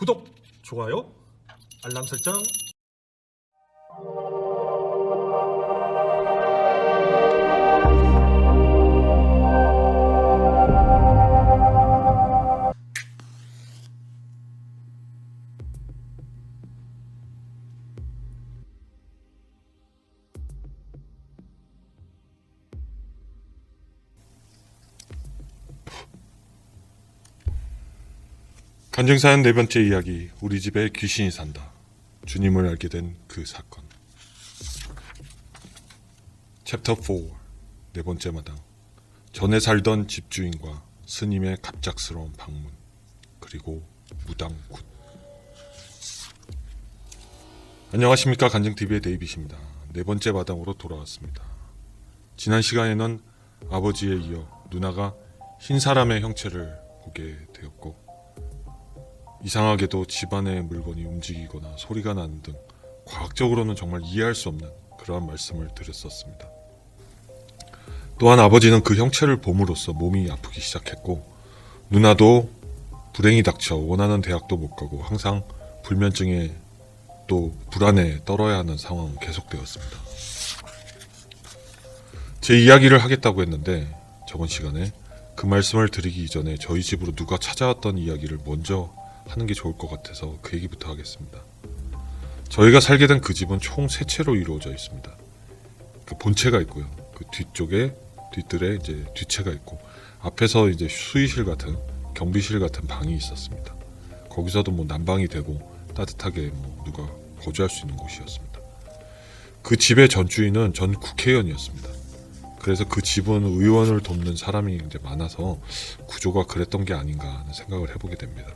구독, 좋아요, 알람 설정. 간증사연 네 번째 이야기. 우리 집에 귀신이 산다. 주님을 알게 된 그 사건. 챕터 4. 네 번째 마당. 전에 살던 집주인과 스님의 갑작스러운 방문, 그리고 무당굿. 안녕하십니까. 간증TV의 데이빗입니다. 네 번째 마당으로 돌아왔습니다. 지난 시간에는 아버지에 이어 누나가 흰 사람의 형체를 보게 되었고, 이상하게도 집안의 물건이 움직이거나 소리가 나는 등 과학적으로는 정말 이해할 수 없는 그러한 말씀을 드렸었습니다. 또한 아버지는 그 형체를 봄으로써 몸이 아프기 시작했고, 누나도 불행이 닥쳐 원하는 대학도 못 가고 항상 불면증에 또 불안에 떨어야 하는 상황은 계속되었습니다. 제 이야기를 하겠다고 했는데 저번 시간에 그 말씀을 드리기 이전에 저희 집으로 누가 찾아왔던 이야기를 먼저 하는 게 좋을 것 같아서 그 얘기부터 하겠습니다. 저희가 살게 된 그 집은 총 3채로 이루어져 있습니다. 그 본체가 있고요. 그 뒤쪽에 뒤뜰에 이제 뒷채가 있고, 앞에서 이제 수의실 같은 경비실 같은 방이 있었습니다. 거기서도 뭐 난방이 되고 따뜻하게 뭐 누가 거주할 수 있는 곳이었습니다. 그 집의 전주인은 전 국회의원이었습니다. 그래서 그 집은 의원을 돕는 사람이 이제 많아서 구조가 그랬던 게 아닌가 하는 생각을 해보게 됩니다.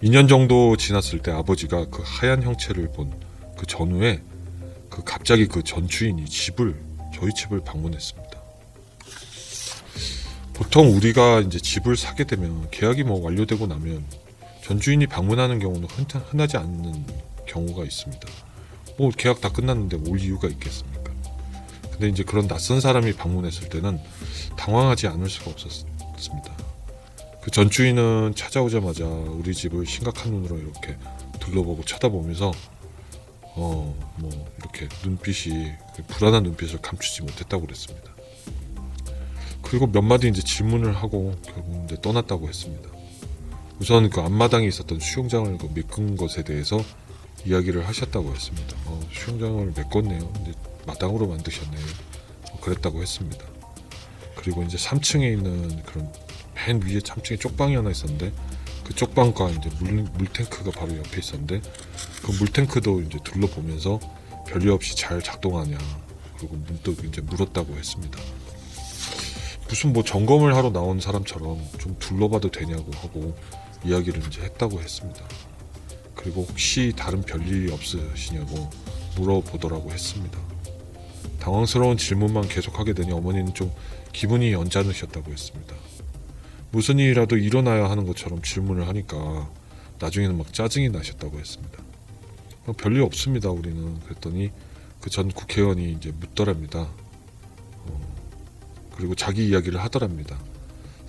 2년 정도 지났을 때 아버지가 그 하얀 형체를 본 그 전후에 갑자기 그 전주인이 저희 집을 방문했습니다. 보통 우리가 이제 집을 사게 되면 계약이 뭐 완료되고 나면 전주인이 방문하는 경우는 흔하지 않는 경우가 있습니다. 뭐 계약 다 끝났는데 올 이유가 있겠습니까? 근데 이제 그런 낯선 사람이 방문했을 때는 당황하지 않을 수가 없었습니다. 그 전주인은 찾아오자마자 우리 집을 심각한 눈으로 이렇게 둘러보고 쳐다보면서 뭐 이렇게 눈빛이 불안한 눈빛을 감추지 못했다고 그랬습니다. 그리고 몇 마디 이제 질문을 하고 결국 이제 떠났다고 했습니다. 우선 그 앞마당에 있었던 수영장을 메꾼 것에 대해서 이야기를 하셨다고 했습니다. 수영장을 메꿨네요. 이제 마당으로 만드셨네요. 그랬다고 했습니다. 그리고 이제 3층에 있는 그런 맨 위에 3층에 쪽방이 하나 있었는데, 그 쪽방과 이제 물탱크가 바로 옆에 있었는데, 그 물탱크도 이제 둘러보면서 별일 없이 잘 작동하냐, 그리고 문득 이제 물었다고 했습니다. 무슨 뭐 점검을 하러 나온 사람처럼 좀 둘러봐도 되냐고 하고 이야기를 이제 했다고 했습니다. 그리고 혹시 다른 별일이 없으시냐고 물어보더라고 했습니다. 당황스러운 질문만 계속하게 되니 어머니는 좀 기분이 언짢으셨다고 했습니다. 무슨 일이라도 일어나야 하는 것처럼 질문을 하니까 나중에는 막 짜증이 나셨다고 했습니다. 별일 없습니다, 우리는. 그랬더니 그 전 국회의원이 이제 묻더랍니다. 그리고 자기 이야기를 하더랍니다.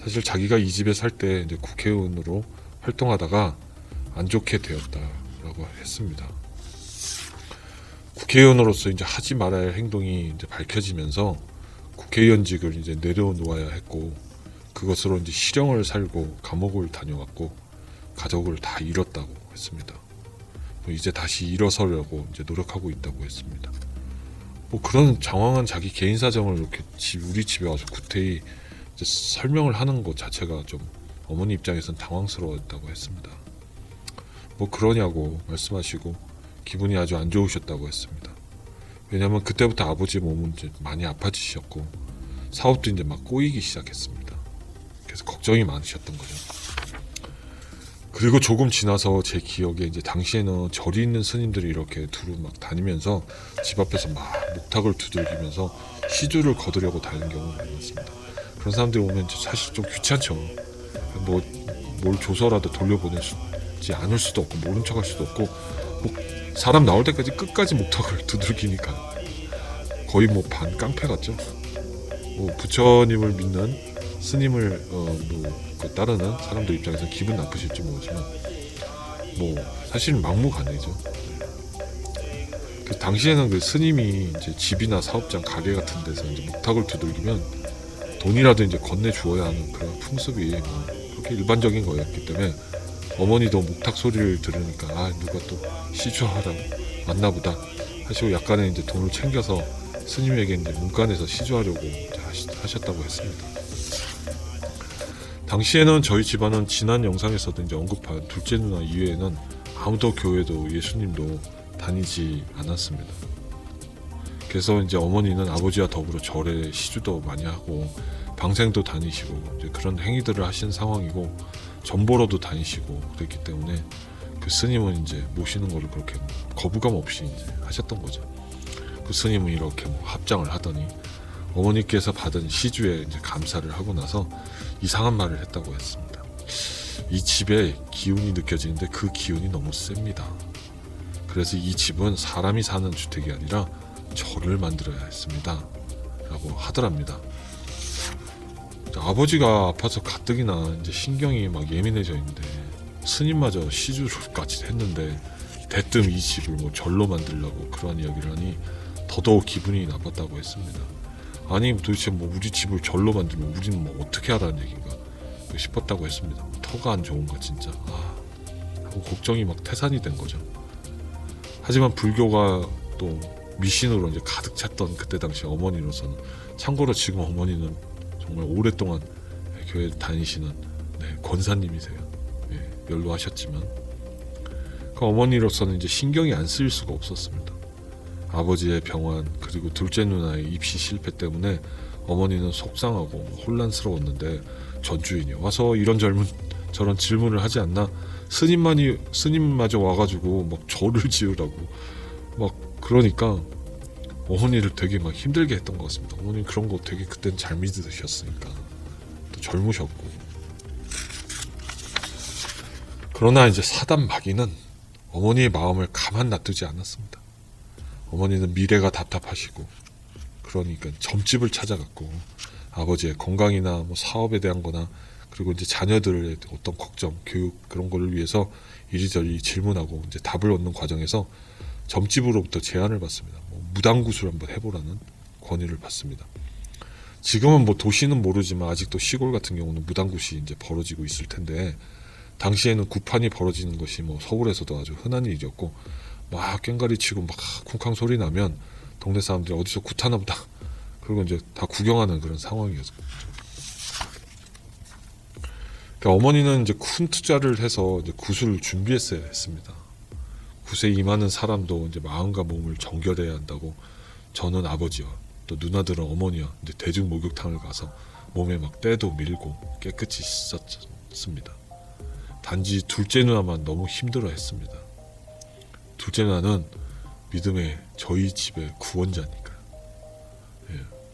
사실 자기가 이 집에 살 때 이제 국회의원으로 활동하다가 안 좋게 되었다라고 했습니다. 국회의원으로서 이제 하지 말아야 할 행동이 이제 밝혀지면서 국회의원직을 이제 내려놓아야 했고, 그것으로 이제 실형을 살고 감옥을 다녀왔고 가족을 다 잃었다고 했습니다. 이제 다시 일어서려고 이제 노력하고 있다고 했습니다. 뭐 그런 장황한 자기 개인 사정을 이렇게 우리 집에 와서 구태히 이제 설명을 하는 것 자체가 좀 어머니 입장에서는 당황스러웠다고 했습니다. 뭐 그러냐고 말씀하시고 기분이 아주 안 좋으셨다고 했습니다. 왜냐하면 그때부터 아버지 몸은 이제 많이 아파지셨고 사업도 이제 막 꼬이기 시작했습니다. 그래서 걱정이 많으셨던 거죠. 그리고 조금 지나서 제 기억에 이제 당시에는 절이 있는 스님들이 이렇게 두루 막 다니면서 집 앞에서 막 목탁을 두들기면서 시주를 거두려고 다니는 경우가 많았습니다. 그런 사람들이 오면 사실 좀 귀찮죠. 뭘 줘서라도 돌려보내지 않을 수도 없고 모른 척할 수도 없고, 뭐 사람 나올 때까지 끝까지 목탁을 두들기니까 거의 뭐 반 깡패 같죠. 뭐 부처님을 믿는 스님을 따르는 사람들 입장에서 기분 나쁘실지 모르지만 뭐 사실은 막무가내죠. 그 당시에는 그 스님이 이제 집이나 사업장 가게 같은 데서 이제 묵탁을 두들기면 돈이라도 이제 건네 주어야 하는 그런 풍습이 뭐 그렇게 일반적인 거였기 때문에 어머니도 묵탁 소리를 들으니까 아 누가 또 시주하러 왔나 보다 하시고 약간의 이제 돈을 챙겨서 스님에게 이제 문간에서 시주하려고 하셨다고 했습니다. 당시에는 저희 집안은 지난 영상에서도 이제 언급한 둘째 누나 이외에는 아무도 교회도 예수님도 다니지 않았습니다. 그래서 이제 어머니는 아버지와 더불어 절에 시주도 많이 하고 방생도 다니시고 이제 그런 행위들을 하신 상황이고 전보로도 다니시고 그랬기 때문에 그 스님은 이제 모시는 거를 그렇게 거부감 없이 이제 하셨던 거죠. 그 스님은 이렇게 뭐 합장을 하더니 어머니께서 받은 시주에 이제 감사를 하고 나서 이상한 말을 했다고 했습니다. 이 집에 기운이 느껴지는데 그 기운이 너무 셉니다. 그래서 이 집은 사람이 사는 주택이 아니라 절을 만들어야 했습니다. 라고 하더랍니다. 아버지가 아파서 가뜩이나 이제 신경이 막 예민해져 있는데 스님마저 시주까지 했는데 대뜸 이 집을 뭐 절로 만들려고 그런 이야기를 하니 더더욱 기분이 나빴다고 했습니다. 아니 도대체 뭐 우리 집을 절로 만들면 우리는 뭐 어떻게 하라는 얘기인가 싶었다고 했습니다. 터가 안 좋은가 진짜 하고 걱정이 막 태산이 된 거죠. 하지만 불교가 또 미신으로 이제 가득 찼던 그때 당시 어머니로서는 참고로 지금 어머니는 정말 오랫동안 교회 다니시는 권사님이세요. 연로하셨지만 그 어머니로서는 이제 신경이 안 쓰일 수가 없었습니다. 아버지의 병환 그리고 둘째 누나의 입시 실패 때문에 어머니는 속상하고 혼란스러웠는데 전주인이 와서 저런 질문을 하지 않나 스님마저 와가지고 막 절을 지으라고 막 그러니까 어머니를 되게 막 힘들게 했던 것 같습니다. 어머니 그런 거 되게 그때는 잘 믿으셨으니까 또 젊으셨고 그러나 이제 사단 마귀는 어머니의 마음을 가만 놔두지 않았습니다. 어머니는 미래가 답답하시고 그러니까 점집을 찾아갔고 아버지의 건강이나 뭐 사업에 대한 거나 그리고 이제 자녀들의 어떤 걱정, 교육 그런 거를 위해서 이리저리 질문하고 이제 답을 얻는 과정에서 점집으로부터 제안을 받습니다. 뭐 무당구슬 한번 해보라는 권유를 받습니다. 지금은 뭐 도시는 모르지만 아직도 시골 같은 경우는 무당굿이 이제 벌어지고 있을 텐데 당시에는 구판이 벌어지는 것이 뭐 서울에서도 아주 흔한 일이었고 막 꽹가리 치고 막 쿵쾅 소리 나면 동네 사람들이 어디서 굿 하나 보다 그리고 이제 다 구경하는 그런 상황이었죠. 그러니까 어머니는 이제 큰 투자를 해서 이제 굿을 준비했어야 했습니다. 굿에 임하는 사람도 이제 마음과 몸을 정결해야 한다고 저는 아버지와 또 누나들은 어머니와 이제 대중 목욕탕을 가서 몸에 막 때도 밀고 깨끗이 씻었습니다. 단지 둘째 누나만 너무 힘들어했습니다. 둘째 누나는 믿음의 저희 집의 구원자니까요.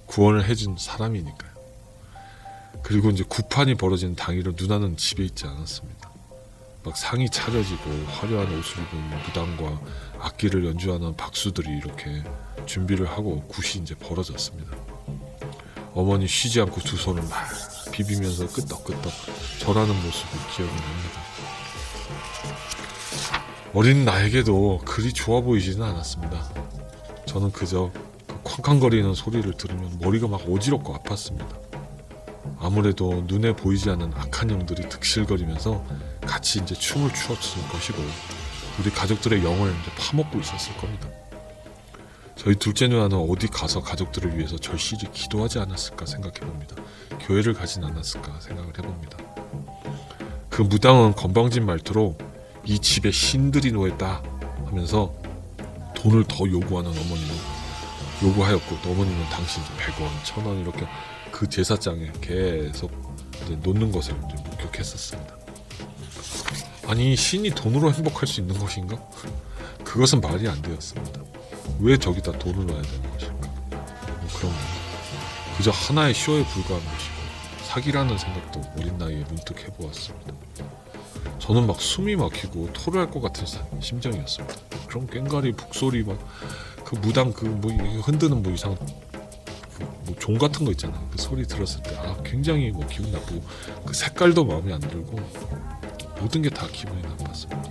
구원을 해준 사람이니까요. 그리고 이제 구판이 벌어지는 당일은 누나는 집에 있지 않았습니다. 막 상이 차려지고 화려한 옷을 입은 무당과 악기를 연주하는 박수들이 이렇게 준비를 하고 굿이 이제 벌어졌습니다. 어머니 쉬지 않고 두 손을 막 비비면서 끄떡끄떡 절하는 모습이 기억이 납니다. 어린 나에게도 그리 좋아 보이지는 않았습니다. 저는 그저 그 쾅쾅거리는 소리를 들으면 머리가 막 어지럽고 아팠습니다. 아무래도 눈에 보이지 않는 악한 영들이 득실거리면서 같이 이제 춤을 추었을 것이고 우리 가족들의 영을 이제 파먹고 있었을 겁니다. 저희 둘째 누나는 어디 가서 가족들을 위해서 절실히 기도하지 않았을까 생각해 봅니다. 교회를 가진 않았을까 생각을 해봅니다. 그 무당은 건방진 말투로 이 집에 신들이 놓였다 하면서 돈을 더 요구하는 어머니는 요구하였고 또 어머니는 당신 100원, 1000원 이렇게 그 제사장에 계속 이제 놓는 것을 이제 목격했었습니다. 아니 신이 돈으로 행복할 수 있는 것인가? 그것은 말이 안 되었습니다. 왜 저기다 돈을 넣어야 되는 것일까? 뭐 그런 거. 그저 하나의 쇼에 불과한 것이고 사기라는 생각도 어린 나이에 문득 해보았습니다. 저는 막 숨이 막히고 토를 할 것 같은 심정이었습니다. 그런 꽹가리 북소리 막 그 무당 그 뭐 흔드는 뭐 이상 뭐 종 같은 거 있잖아요. 그 소리 들었을 때 굉장히 뭐 기분 나쁘고 그 색깔도 마음에 안 들고 모든 게 다 기분이 나빴습니다.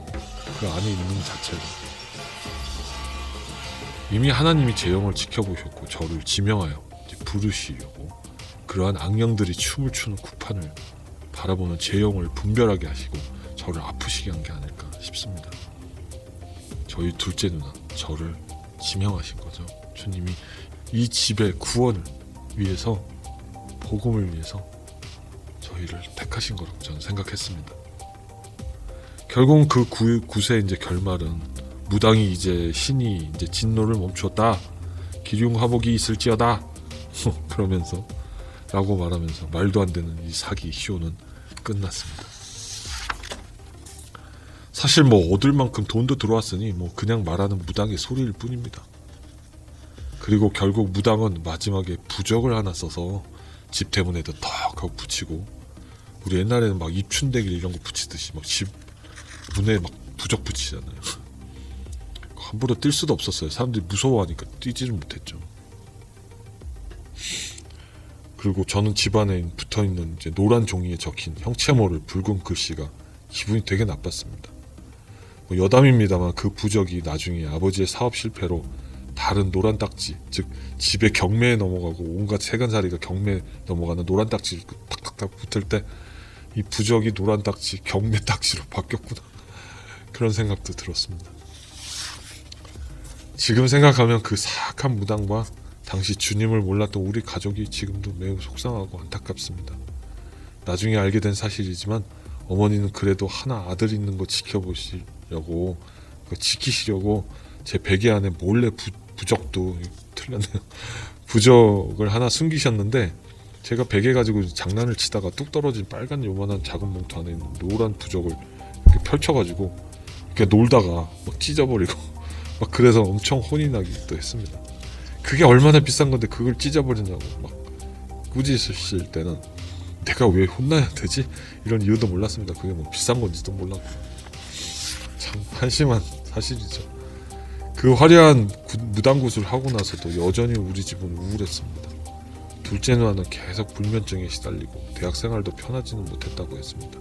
그 안에 있는 자체가 이미 하나님이 제 영을 지켜보셨고 저를 지명하여 이제 부르시려고 그러한 악령들이 춤을 추는 구판을 바라보는 제 영을 분별하게 하시고 저를 아프시게 한 게 아닐까 싶습니다. 저희 둘째 누나 저를 지명하신 거죠. 주님이 이 집의 구원을 위해서, 복음을 위해서 저희를 택하신 거라고 저는 생각했습니다. 결국은 그 굿의 이제 결말은 무당이 이제 신이 이제 진노를 멈추었다. 기륭화복이 있을지어다. 그러면서 라고 말하면서 말도 안 되는 이 사기 쇼는 끝났습니다. 사실 뭐 얻을 만큼 돈도 들어왔으니 뭐 그냥 말하는 무당의 소리일 뿐입니다. 그리고 결국 무당은 마지막에 부적을 하나 써서 집 대문에다 턱 하고 붙이고, 우리 옛날에는 막 입춘대길 이런 거 붙이듯이 막 집 문에 막 부적 붙이잖아요. 함부로 뛸 수도 없었어요. 사람들이 무서워하니까 뛰지를 못했죠. 그리고 저는 집안에 붙어있는 이제 노란 종이에 적힌 형체 모를 붉은 글씨가 기분이 되게 나빴습니다. 뭐 여담입니다만 그 부적이 나중에 아버지의 사업 실패로 다른 노란 딱지, 즉 집에 경매에 넘어가고 온갖 세간살이가 경매에 넘어가는 노란 딱지를 탁탁탁 붙을 때 이 부적이 노란 딱지, 경매 딱지로 바뀌었구나. 그런 생각도 들었습니다. 지금 생각하면 그 사악한 무당과 당시 주님을 몰랐던 우리 가족이 지금도 매우 속상하고 안타깝습니다. 나중에 알게 된 사실이지만 어머니는 그래도 하나 아들 있는 거 지키시려고 제 베개 안에 몰래 부적도 틀렸네요. 부적을 하나 숨기셨는데 제가 베개 가지고 장난을 치다가 뚝 떨어진 빨간 요만한 작은 봉투 안에 있는 노란 부적을 이렇게 펼쳐가지고 이렇게 놀다가 막 찢어버리고 막 그래서 엄청 혼이 나기도 했습니다. 그게 얼마나 비싼 건데 그걸 찢어버리냐고 막 꾸짖으실 때는 내가 왜 혼나야 되지? 이런 이유도 몰랐습니다. 그게 뭐 비싼 건지도 몰랐고 참 한심한 사실이죠. 그 화려한 무당굿을 하고 나서도 여전히 우리 집은 우울했습니다. 둘째 누나는 계속 불면증에 시달리고 대학 생활도 편하지는 못했다고 했습니다.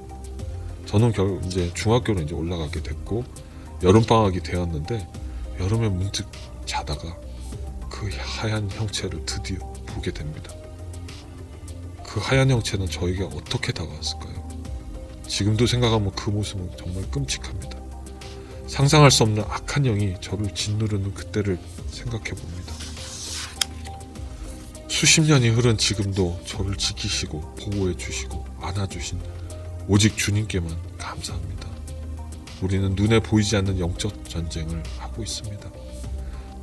저는 결국 이제 중학교로 이제 올라가게 됐고 여름 방학이 되었는데 여름에 문득 자다가 그 하얀 형체를 드디어 보게 됩니다. 그 하얀 형체는 저에게 어떻게 다가왔을까요? 지금도 생각하면 그 모습은 정말 끔찍합니다. 상상할 수 없는 악한 영이 저를 짓누르는 그때를 생각해 봅니다. 수십 년이 흐른 지금도 저를 지키시고 보호해 주시고 안아주신 오직 주님께만 감사합니다. 우리는 눈에 보이지 않는 영적 전쟁을 하고 있습니다.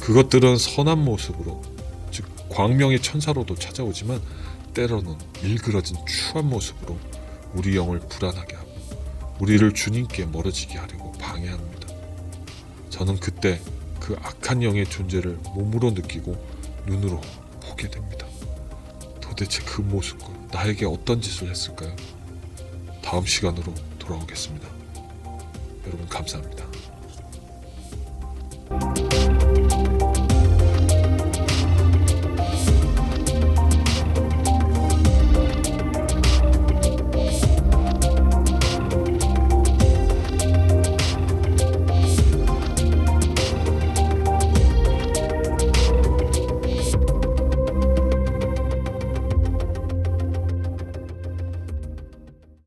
그것들은 선한 모습으로, 즉 광명의 천사로도 찾아오지만 때로는 일그러진 추한 모습으로 우리 영을 불안하게 하고 우리를 주님께 멀어지게 하려고 방해합니다. 저는 그때 그 악한 영의 존재를 몸으로 느끼고 눈으로 보게 됩니다. 도대체 그 모습과 나에게 어떤 짓을 했을까요? 다음 시간으로 돌아오겠습니다. 여러분 감사합니다.